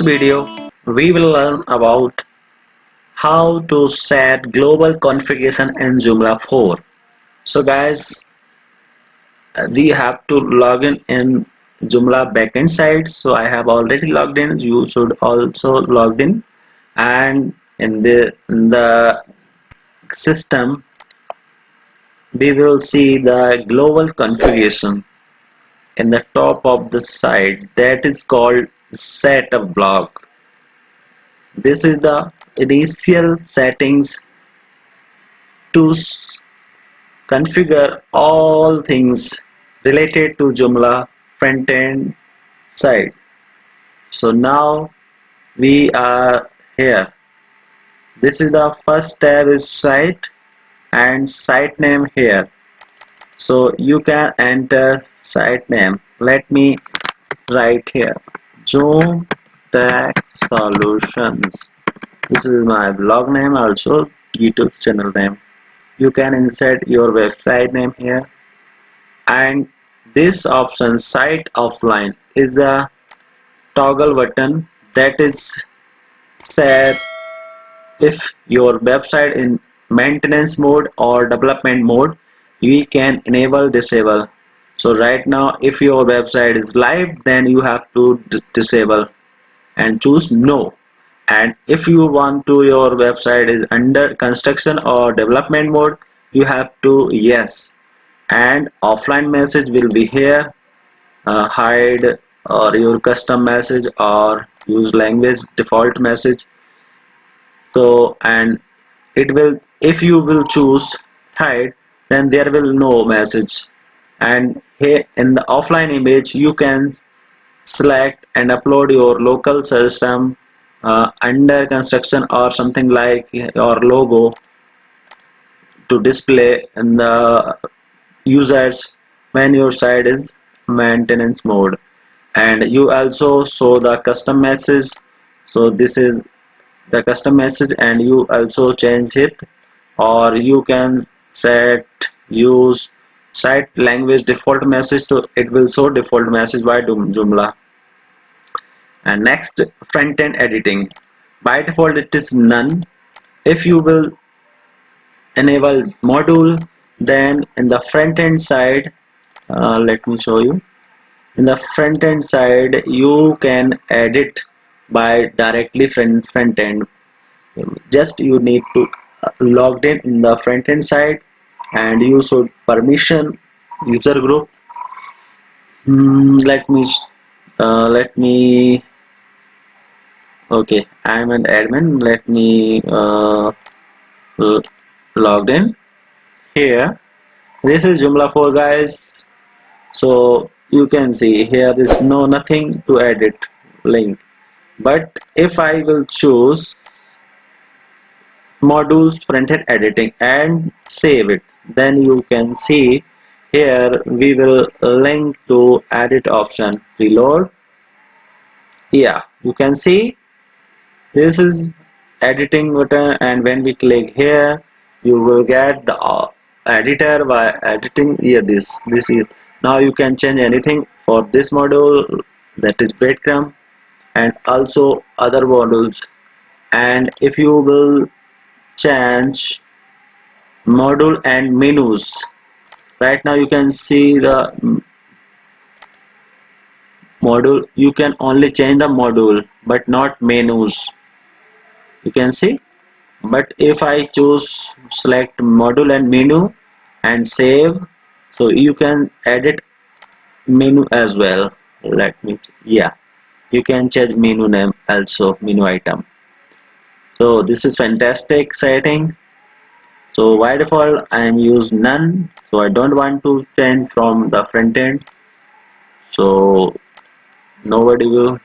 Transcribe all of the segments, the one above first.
Video, we will learn about how to set global configuration in Joomla4. So guys, we have to log in Joomla backend side. So I have already logged in. You should also log in, and in the system we will see the global configuration in the top of the site, that is called setup block. This is the initial settings to configure all things related to Joomla front-end side. So now we are here. This is the first tab is site and site name here. So you can enter site name. Let me write here JoomTech Solutions. This is my blog name, also YouTube channel name. You can insert your website name here, and this option site offline is a toggle button that is set if your website in maintenance mode or development mode. We can enable disable. So right now if your website is live, then you have to disable and choose no. And if you want to your website is under construction or development mode, you have to yes. And offline message will be here, hide or your custom message or use language default message. So and it will, if you will choose hide, then there will no message. And here in the offline image you can select and upload your local system under construction or something like your logo to display in the users when your site is maintenance mode. And you also show the custom message. So this is the custom message, and you also change it, or you can set use site language default message, so it will show default message by Joomla. And next, front-end editing. By default it is none. If you will enable module, then in the front-end side, let me show you. In the front-end side you can edit by directly front-end. Just you need to logged in the front-end side, and you should permission user group. Let me okay, I'm an admin. Let me logged in here. This is Joomla4 guys. So you can see here is nothing to edit link. But if I will choose modules front-end editing and save it, then you can see here we will link to edit option, reload. Yeah, you can see this is editing button, and when we click here you will get the editor by editing here. This is now you can change anything for this module, that is breadcrumb, and also other modules. And if you will change module and menus, right now you can see the module, you can only change the module but not menus, you can see. But if I choose select module and menu and save, so you can edit menu as well. Let me, yeah, you can change menu name also, menu item. So this is fantastic setting. So by default I am use none, so I don't want to change from the front end, so nobody will.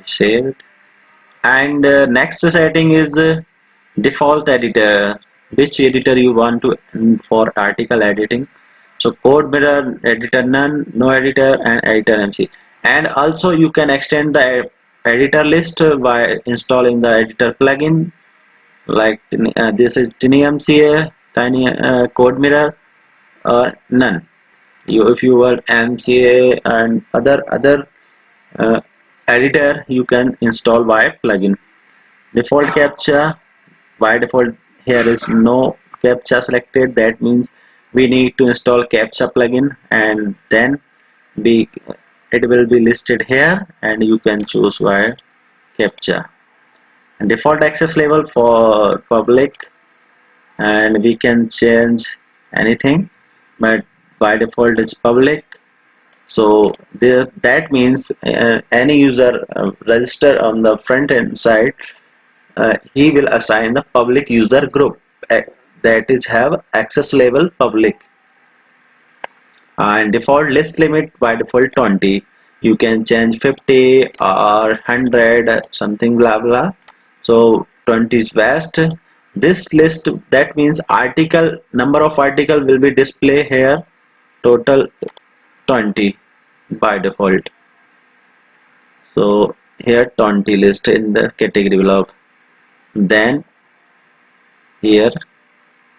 Save it. And next setting is default editor, which editor you want to for article editing. So code mirror, editor none, no editor, and editor MC. And also you can extend the editor list by installing the editor plugin, like this is tiny MCA, tiny code mirror, none. if you were MCA and other uh, editor, you can install by plugin. Default captcha, by default here is no captcha selected. That means we need to install captcha plugin, and then be it will be listed here, and you can choose by captcha. And default access level for public, and we can change anything, but by default it's public. So that means any user register on the front end side, he will assign the public user group, uh, that is have access level public. And default list limit by default 20. You can change 50 or 100 something blah blah. So 20 is best. This list, that means article number of article will be display here, total 20 by default. So here 20 list in the category block. Then here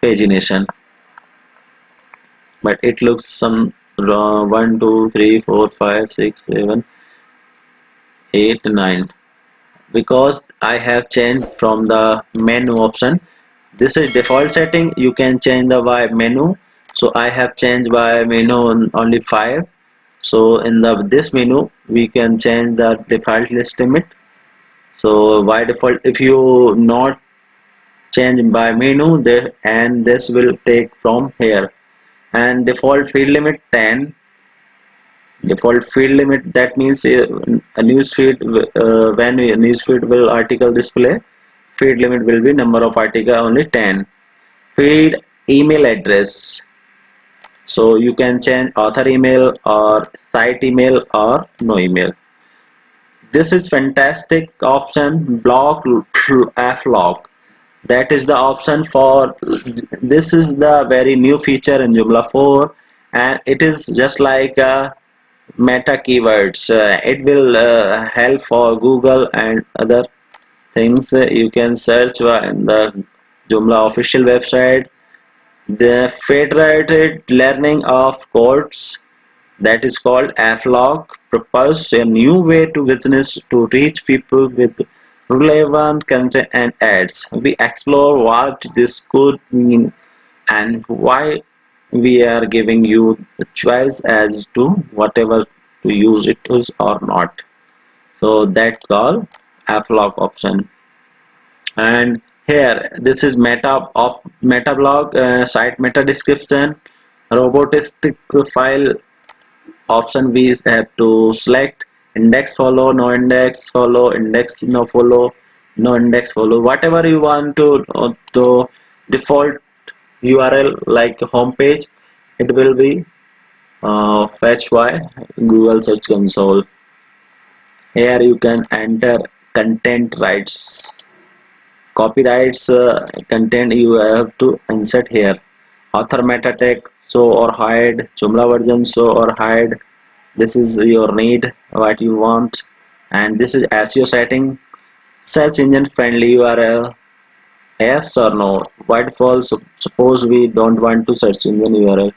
pagination, but it looks some wrong. 1 2 3 4 5 6 7 8 9, because I have changed from the menu option. This is default setting, you can change the by menu. So I have changed by menu only 5. So in the this menu we can change the default list limit. So by default, if you not change by menu there, and this will take from here. And default field limit 10. Default field limit, that means a news feed, when a news feed will article display, feed limit will be number of article only 10. Feed email address, so you can change author email or site email or no email. This is fantastic option, block f log. That is the option for, this is the very new feature in Joomla4, and it is just like meta keywords. It will help for Google and other things. You can search in the Joomla official website. The federated learning of codes, that is called FLOG, proposes a new way to business to reach people with relevant content and ads. We explore what this could mean and why we are giving you the choice as to whatever to use it is or not. So that's called FLOG option. And here this is meta blog, site meta description, robotistic file option. We have to select index follow, no index follow, index no follow, no index follow, whatever you want to default URL like home page, it will be fetched by Google Search Console. Here you can enter content rights, copyrights, content you have to insert here. Author meta tag, show or hide, Joomla version, show or hide. This is your need, what you want. And this is SEO setting, search engine friendly URL, yes or no. By default, suppose we don't want to search engine URL,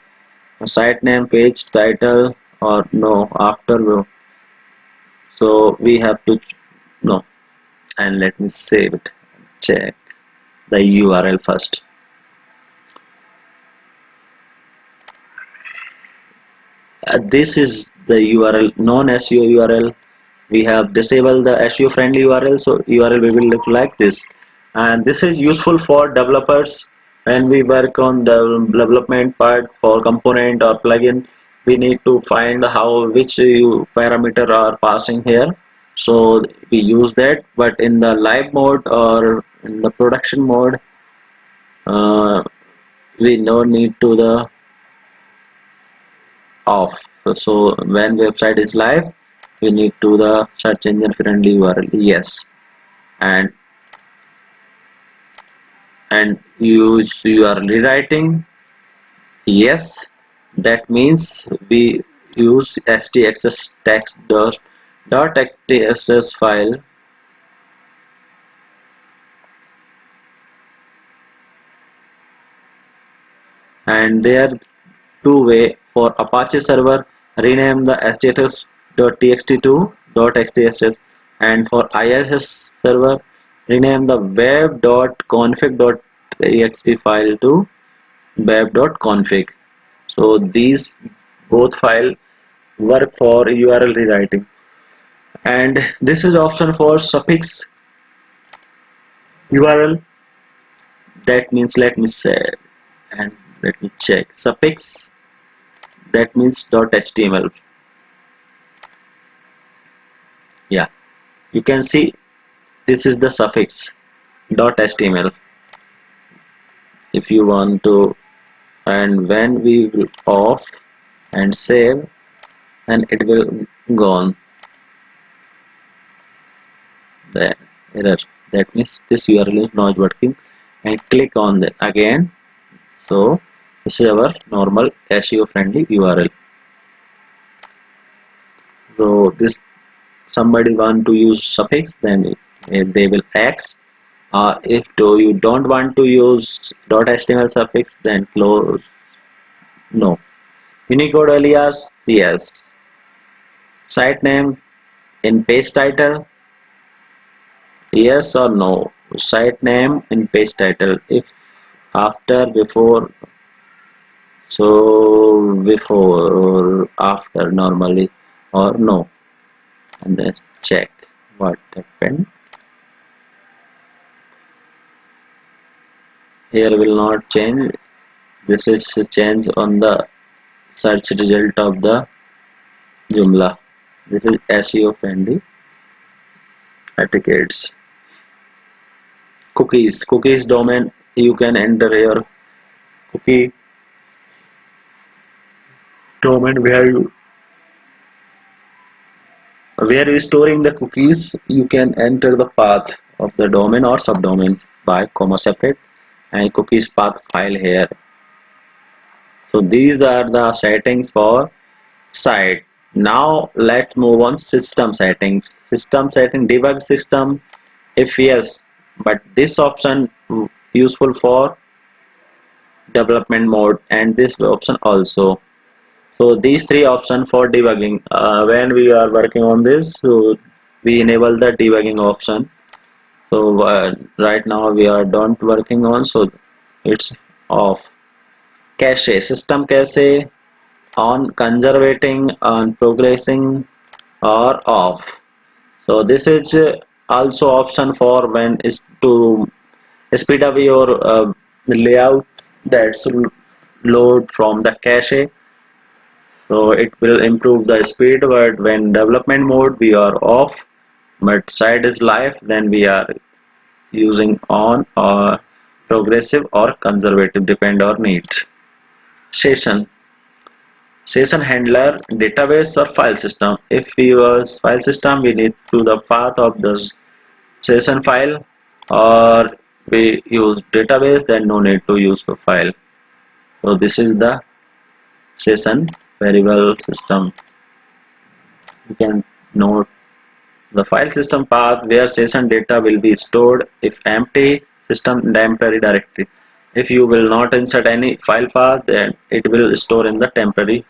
site name, page title, or no, after no. So we have to no. And let me save it, check the URL first. This is the URL, non-SEO URL. We have disabled the SEO friendly URL, so URL will look like this. And this is useful for developers. When we work on the development part for component or plugin, we need to find how which parameter are passing here, so we use that. But in the live mode or in the production mode, uh, we no need to the off. So when website is live, we need to the search engine friendly URL, yes. And you are rewriting, yes. That means we use htxs text dot xts file, and there are two way For Apache server, rename the status.txt to .xts, and for ISS server, rename the web.config.exe file to web.config. So these both file work for URL rewriting. And this is option for suffix URL. That means, let me say, and let me check, suffix, that means .html. Yeah, you can see this is the suffix .html. If you want to, and when we will off and save, and it will go on the error. That means this URL is not working, and click on that again. So this is our normal SEO friendly URL. So this, somebody want to use suffix, then they will X, or if you don't want to use .html suffix, then close. No. Unicode alias, yes. Site name in page title, yes or no. Site name in page title, if after, before, so before or after normally, or no. And then check what happened. Here will not change. This is a change on the search result of the Joomla. This is SEO friendly etiquettes. Cookies domain, you can enter your cookie domain where you storing the cookies. You can enter the path of the domain or subdomain by comma separate and cookies path file here. So these are the settings for site. Now let's move on system settings. System setting, debug system, if yes, but this option useful for development mode, and this option also. So these three options for debugging, when we are working on this, so we enable the debugging option. So right now we are don't working on, so it's off. Cache, system cache, on conservating, on progressing, or off. So this is also option for when is to speed up your layout, that's load from the cache. So it will improve the speed, but when development mode we are off, but site is live, then we are using on, or progressive or conservative, depend on need. Session handler, database or file system. If we use file system, we need to the path of the session file, or we use database, then no need to use the file. So this is the session variable system. You can note the file system path where session data will be stored. If empty, system temporary directory. If you will not insert any file path, then it will store in the temporary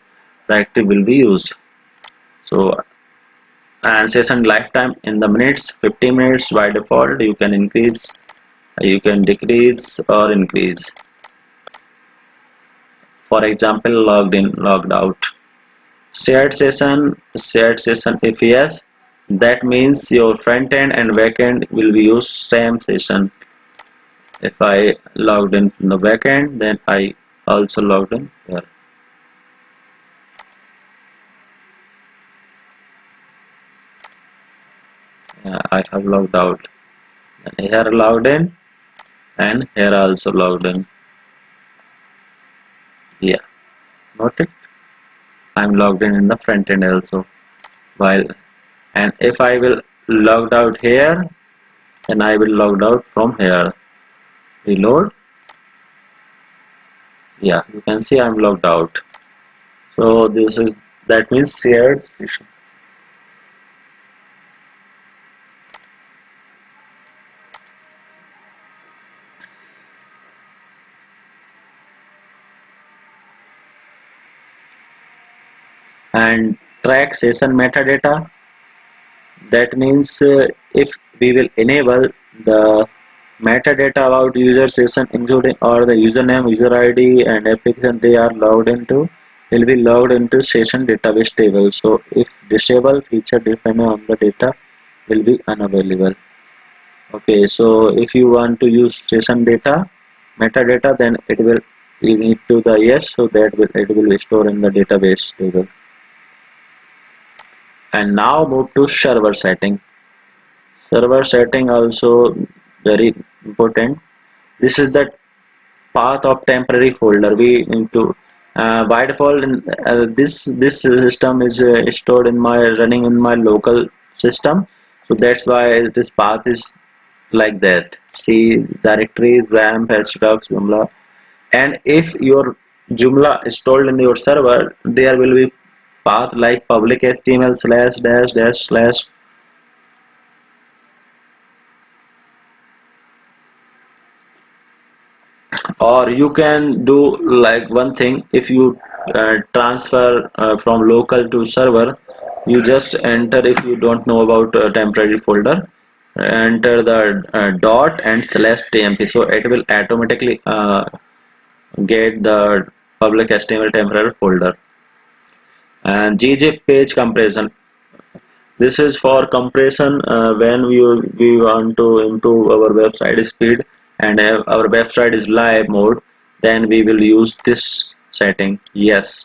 directory will be used. So, and session lifetime in the minutes, 50 minutes by default. You can increase, you can decrease or increase. For example, logged in, logged out. Shared session, if yes, that means your front end and back end will be used same session. If I logged in from the back end, then I also logged in here. I have logged out, and here logged in, and here also logged in. Yeah, got it. I'm logged in the front end also. While, and if I will logged out here, then I will logged out from here. Reload. Yeah, you can see I'm logged out. So this is, that means shared session. And track session metadata, that means if we will enable the metadata about user session including or the username, user ID and application they are logged into will be logged into session database table. So if disable feature depending on the data will be unavailable. Okay, so if you want to use session data metadata, then it will, you need to the yes, so that will, it will store in the database table. And now move to server setting. Server setting also very important. This is the path of temporary folder. We need to by default this system is stored in my running in my local system, so that's why this path is like that. See, directory ramp hashtags Joomla, and if your Joomla is stored in your server, there will be path like public HTML slash dash dash slash. Or you can do like one thing, if you transfer from local to server, you just enter, if you don't know about temporary folder, enter the dot and slash tmp, so it will automatically get the public HTML temporary folder. And gzip page compression, this is for compression when we want to improve our website speed and our website is live mode, then we will use this setting. Yes.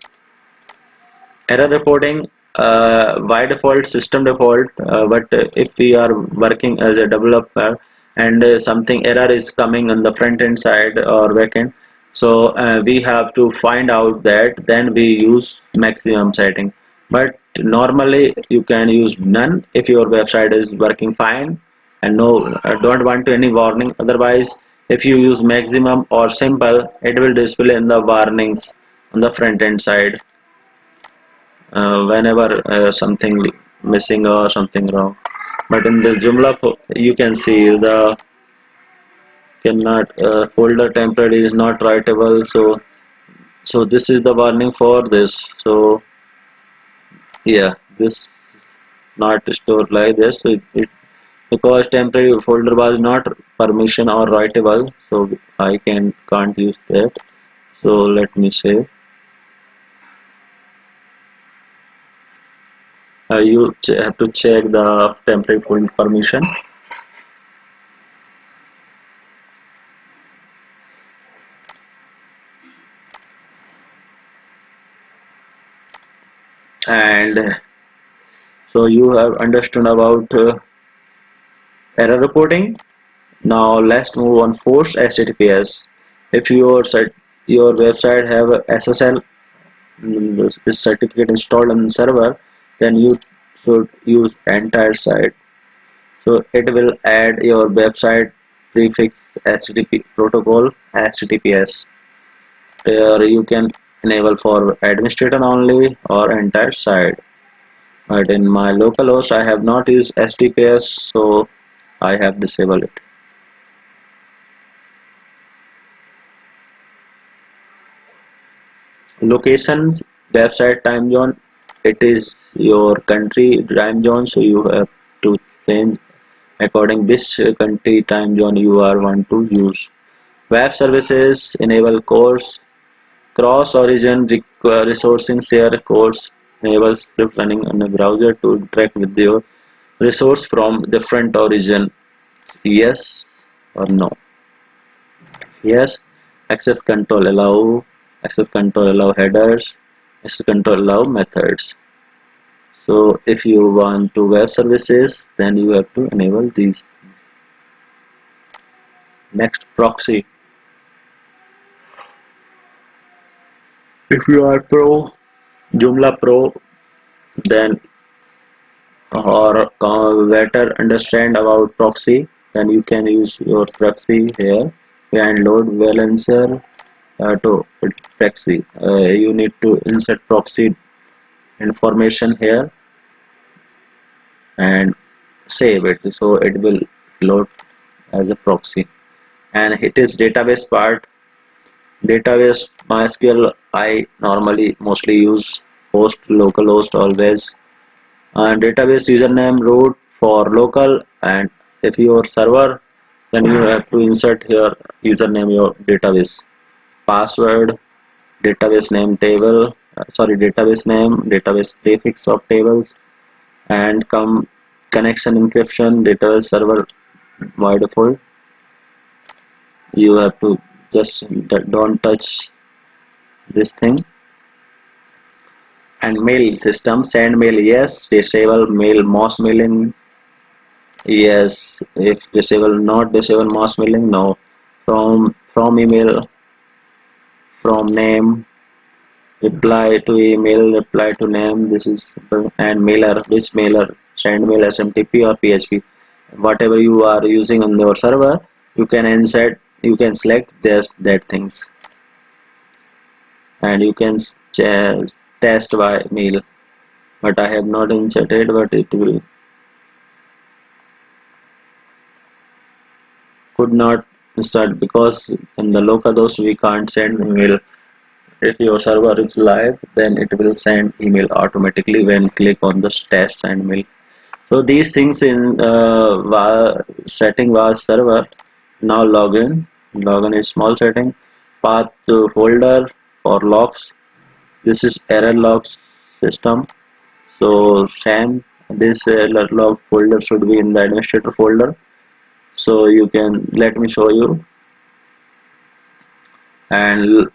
Error reporting, by default system default, but if we are working as a developer and something error is coming on the front end side or back end, so we have to find out that, then we use maximum setting. But normally you can use none if your website is working fine and no don't want to any warning. Otherwise, if you use maximum or simple, it will display in the warnings on the front end side whenever something missing or something wrong. But in the Joomla you can see the cannot folder template is not writable, so this is the warning for this. So yeah, this not stored like this, so because temporary folder was not permission or writable, so I can't use that. So let me say you have to check the temporary folder permission. And so you have understood about error reporting. Now let's move on force HTTPS. If your website have a SSL, this certificate installed on the server, then you should use entire site. So it will add your website prefix HTTP protocol HTTPS. There you can enable for administrator only or entire site. But in my local host, I have not used HTTPS, so I have disabled it. Locations, website time zone, it is your country time zone, so you have to change according which country time zone you are want to use. Web services, enable course, cross origin resourcing, share course, enable script running on a browser to interact with your resource from different origin. Yes or no? Yes. Access control allow headers, access control allow methods. So if you want to web services, then you have to enable these. Next, proxy. If you are pro, Joomla pro, then or better understand about proxy, then you can use your proxy here and load balancer to proxy. You need to insert proxy information here and save it, so it will load as a proxy. And it is database part. Database MySQL I normally mostly use, host localhost always, and database username root for local, and if your server, then you have to insert here username your database, password, database name table, database name, database prefix of tables, and come connection encryption, database server by default. You have to just don't touch this thing. And mail system, send mail yes, disable mail mass mailing yes, if disable, not disable mass mailing no. From email, from name, reply to email, reply to name, this is simple. And mailer, which mailer, send mail SMTP or PHP, whatever you are using on your server, you can insert, you can select this that things, and you can test by mail, but I have not inserted, but it will could not start because in the localhost we can't send email. If your server is live, then it will send email automatically when click on the test and mail. So these things in setting was server. Now login. Login is small setting. Path to folder for logs. This is error logs system. So same, this error log folder should be in the administrator folder. So you can, let me show you. And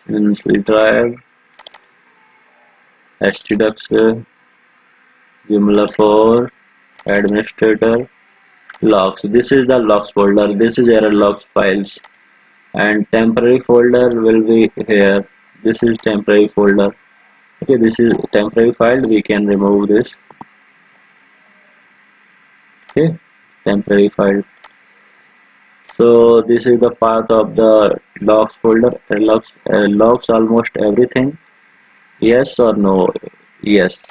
since we drive htdocs, Joomla4, administrator, logs. This is the logs folder. This is error logs files, and temporary folder will be here. This is temporary folder. Okay, this is temporary file. We can remove this. Okay, temporary file. So this is the path of the logs folder. Logs almost everything. Yes or no? Yes.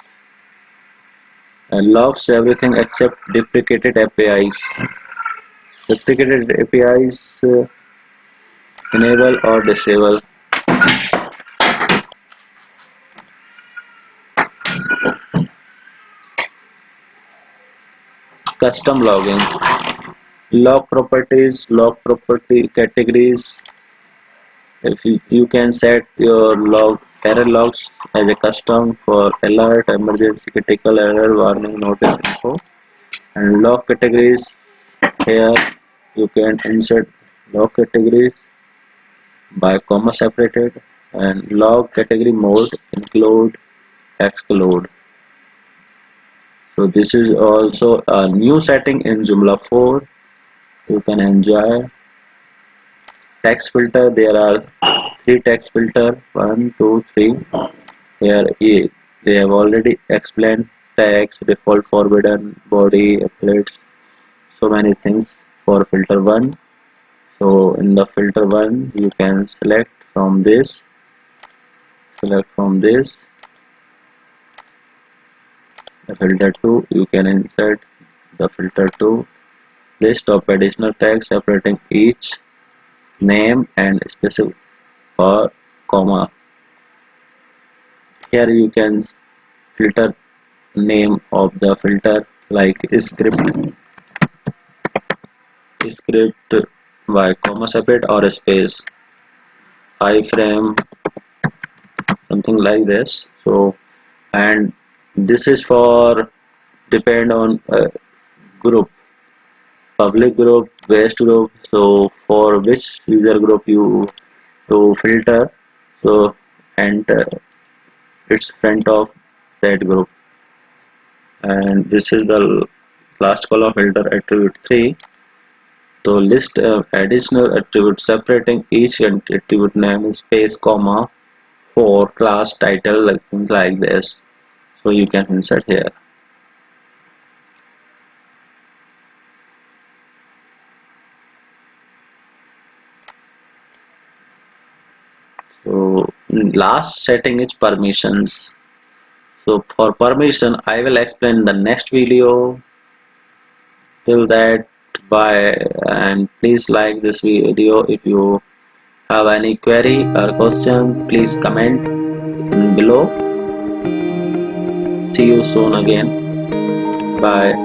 Logs everything except deprecated APIs. Deprecated APIs enable or disable. Custom logging. Log properties, log property categories. If you can set your log error logs as a custom for alert, emergency, critical error, warning, notice, info. And log categories, here you can insert log categories by comma separated, and log category mode include exclude. So this is also a new setting in Joomla4. You can enjoy. Text filter, there are 3 text filter, 1, 2, 3. Here they have already explained text, default, forbidden, body, applets, so many things for filter 1. So in the filter 1 you can select from this, the filter 2, you can insert the filter 2, list of additional tags separating each name and specific or comma. Here you can filter name of the filter like script by comma separate or space, iframe, something like this. So, and this is for depend on group, public group, waste group. So for which user group you to filter, so and it's front of that group. And this is the last column, filter attribute 3. So list additional attributes separating each attribute name, space, comma, for class title, like things like this. So you can insert here. So last setting is permissions. So for permission I will explain in the next video. Till that, bye, and please like this video if you have any query or question, please comment below. See you soon again. Bye.